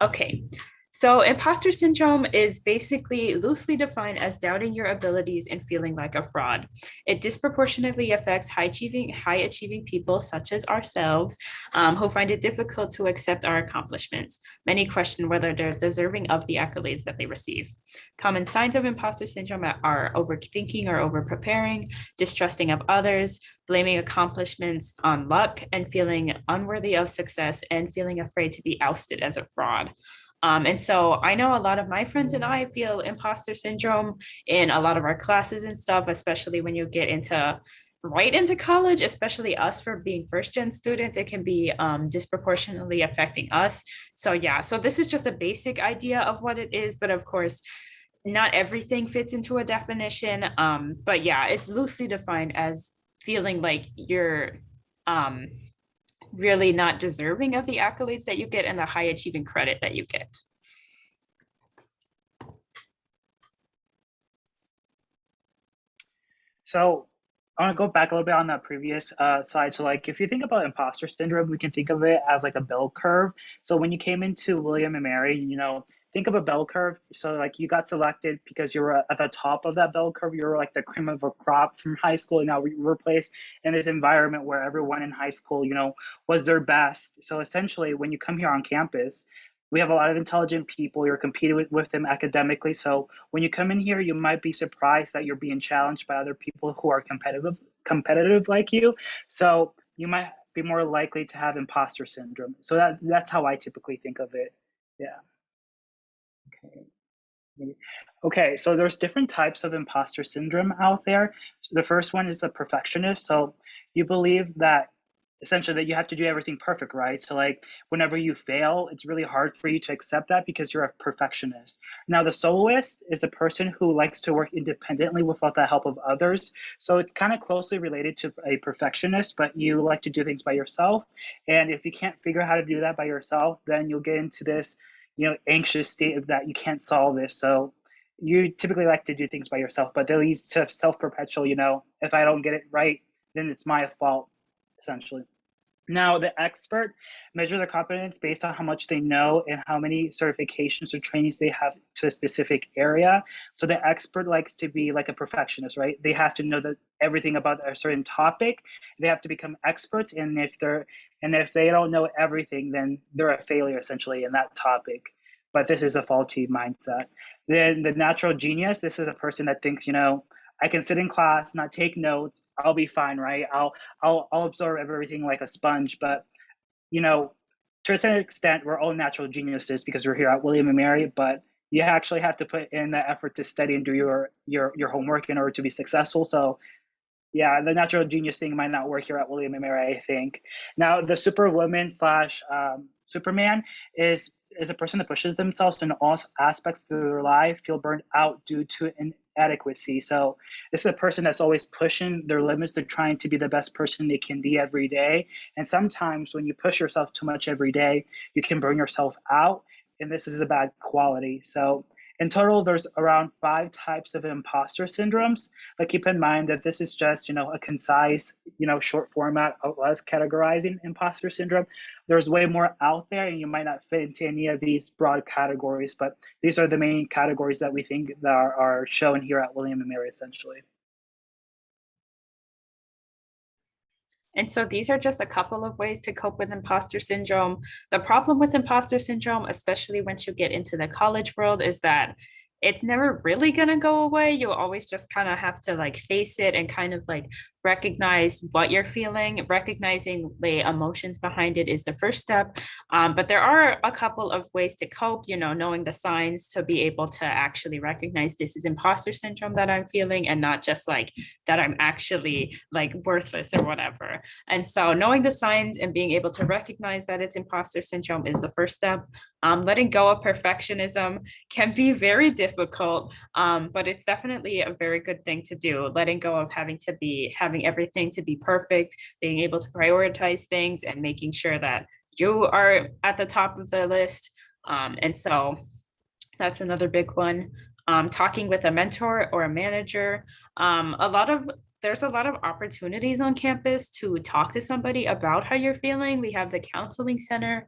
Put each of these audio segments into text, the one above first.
Okay. So, imposter syndrome is basically loosely defined as doubting your abilities and feeling like a fraud. It disproportionately affects high achieving people, such as ourselves, who find it difficult to accept our accomplishments. Many question whether they're deserving of the accolades that they receive. Common signs of imposter syndrome are overthinking or over preparing, distrusting of others, blaming accomplishments on luck, and feeling unworthy of success and feeling afraid to be ousted as a fraud. And so I know a lot of my friends and I feel imposter syndrome in a lot of our classes and stuff, especially when you get into right into college, especially us for being first gen students, it can be disproportionately affecting us. So yeah, so this is just a basic idea of what it is, but of course, not everything fits into a definition. But yeah, it's loosely defined as feeling like you're um, really not deserving of the accolades that you get and the high achieving credit that you get. So I want to go back a little bit on that previous slide. So like if you think about imposter syndrome, we can think of it as like a bell curve. So when you came into William and Mary, think of a bell curve. So like you got selected because you were at the top of that bell curve. You were like the cream of a crop from high school. And now you were placed in this environment where everyone in high school, was their best. So essentially when you come here on campus, we have a lot of intelligent people. You're competing with them academically. So when you come in here, you might be surprised that you're being challenged by other people who are competitive like you. So you might be more likely to have imposter syndrome. So that's how I typically think of it. Yeah. Okay. Okay, so there's different types of imposter syndrome out there. So the first one is a perfectionist. So you believe that essentially that you have to do everything perfect, right? So like whenever you fail, it's really hard for you to accept that because you're a perfectionist. Now the soloist is a person who likes to work independently without the help of others. So it's kind of closely related to a perfectionist, but you like to do things by yourself. And if you can't figure out how to do that by yourself, then you'll get into this anxious state of that you can't solve this. So you typically like to do things by yourself, but that leads to self-perpetual, if I don't get it right, then it's my fault, essentially. Now, the expert measure their competence based on how much they know and how many certifications or trainings they have to a specific area. So the expert likes to be like a perfectionist, right? They have to know that everything about a certain topic. They have to become experts, and if they don't know everything, then they're a failure essentially in that topic. But this is a faulty mindset. Then the natural genius, this is a person that thinks, I can sit in class, not take notes. I'll be fine, right? I'll absorb everything like a sponge. But you know, to a certain extent, we're all natural geniuses because we're here at William and Mary. But you actually have to put in the effort to study and do your homework in order to be successful. So yeah, the natural genius thing might not work here at William and Mary, I think. Now, the superwoman slash Superman is a person that pushes themselves in all aspects of their life, feel burned out due to inadequacy. So this is a person that's always pushing their limits. They're trying to be the best person they can be every day. And sometimes when you push yourself too much every day, you can burn yourself out. And this is a bad quality. So in total, there's around 5 types of imposter syndromes, but keep in mind that this is just, a concise, short format of us categorizing imposter syndrome. There's way more out there, and you might not fit into any of these broad categories, but these are the main categories that we think that are shown here at William and Mary, essentially. And so these are just a couple of ways to cope with imposter syndrome. The problem with imposter syndrome, especially once you get into the college world, is that it's never really going to go away. You'll always just kind of have to like face it and kind of like recognize what you're feeling. Recognizing the emotions behind it is the first step. But there are a couple of ways to cope, knowing the signs to be able to actually recognize this is imposter syndrome that I'm feeling and not just like that I'm actually like worthless or whatever. And so knowing the signs and being able to recognize that it's imposter syndrome is the first step. Letting go of perfectionism can be very difficult, but it's definitely a very good thing to do. Letting go of having everything to be perfect, being able to prioritize things and making sure that you are at the top of the list. And so that's another big one. Talking with a mentor or a manager. A lot of there's a lot of opportunities on campus to talk to somebody about how you're feeling. We have the counseling center.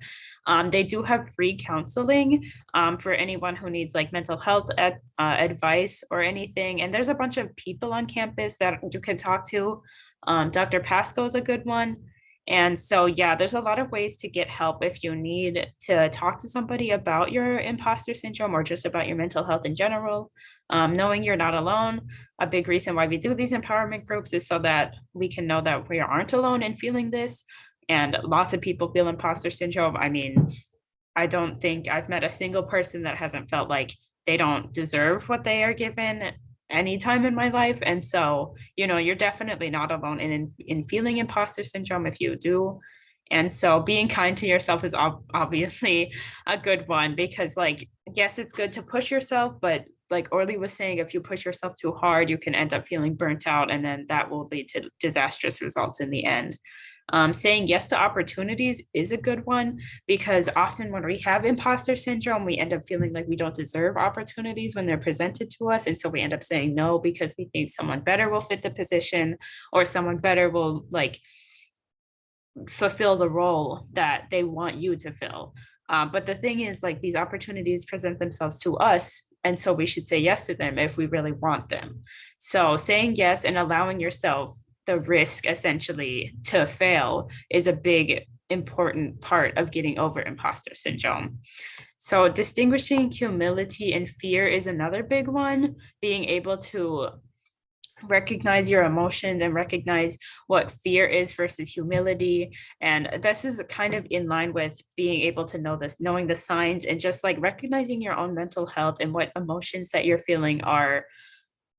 They do have free counseling for anyone who needs like mental health advice or anything. And there's a bunch of people on campus that you can talk to. Dr. Pasco is a good one. And so, yeah, there's a lot of ways to get help if you need to talk to somebody about your imposter syndrome or just about your mental health in general. Knowing you're not alone. A big reason why we do these empowerment groups is so that we can know that we aren't alone in feeling this. And lots of people feel imposter syndrome. I mean, I don't think I've met a single person that hasn't felt like they don't deserve what they are given any time in my life. And so, you're definitely not alone in feeling imposter syndrome if you do. And so being kind to yourself is obviously a good one because like, yes, it's good to push yourself, but like Orly was saying, if you push yourself too hard, you can end up feeling burnt out and then that will lead to disastrous results in the end. Saying yes to opportunities is a good one because often when we have imposter syndrome, we end up feeling like we don't deserve opportunities when they're presented to us. And so we end up saying no because we think someone better will fit the position or someone better will like fulfill the role that they want you to fill. But the thing is, like, these opportunities present themselves to us. And so we should say yes to them if we really want them. So saying yes and allowing yourself the risk essentially to fail is a big important part of getting over imposter syndrome. So distinguishing humility and fear is another big one. Being able to recognize your emotions and recognize what fear is versus humility. And this is kind of in line with being able to know this, knowing the signs and just like recognizing your own mental health and what emotions that you're feeling are,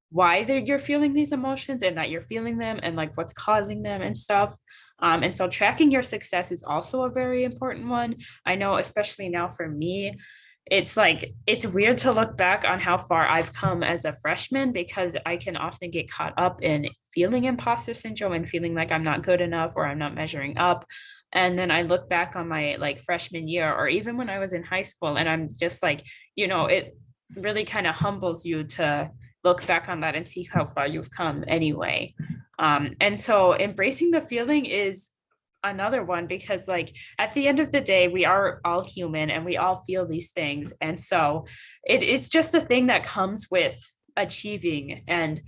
why you're feeling these emotions and that you're feeling them and like what's causing them and stuff. And so tracking your success is also a very important one. I know, especially now for me, it's like it's weird to look back on how far I've come as a freshman because I can often get caught up in feeling imposter syndrome and feeling like I'm not good enough or I'm not measuring up. And then I look back on my like freshman year or even when I was in high school and I'm just like, it really kind of humbles you to look back on that and see how far you've come anyway. And so embracing the feeling is another one because like at the end of the day we are all human and we all feel these things, and so it's just a thing that comes with achieving and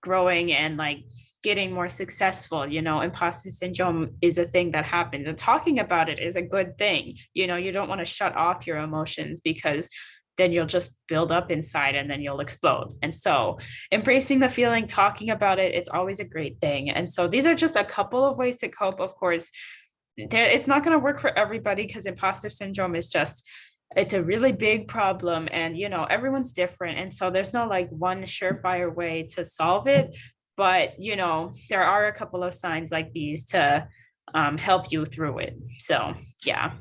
growing and like getting more successful. Imposter syndrome is a thing that happens and talking about it is a good thing. You don't want to shut off your emotions because then you'll just build up inside and then you'll explode. And so embracing the feeling, talking about it, it's always a great thing. And so these are just a couple of ways to cope. Of course, it's not going to work for everybody because imposter syndrome is just, it's a really big problem and everyone's different. And so there's no like one surefire way to solve it. But there are a couple of signs like these to help you through it. So yeah.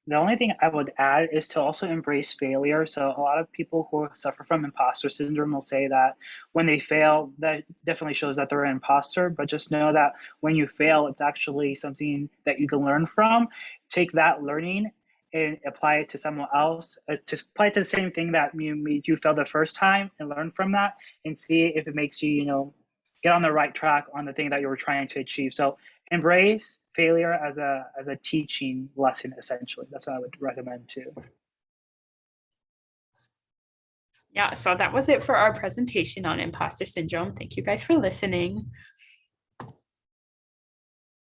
The only thing I would add is to also embrace failure. So a lot of people who suffer from imposter syndrome will say that when they fail, that definitely shows that they're an imposter. But just know that when you fail, it's actually something that you can learn from. Take that learning and apply it to someone else. To apply it to the same thing that made you fail the first time and learn from that and see if it makes you, get on the right track on the thing that you were trying to achieve. So embrace failure as a teaching lesson, essentially. That's what I would recommend too. Yeah, so that was it for our presentation on imposter syndrome. Thank you guys for listening.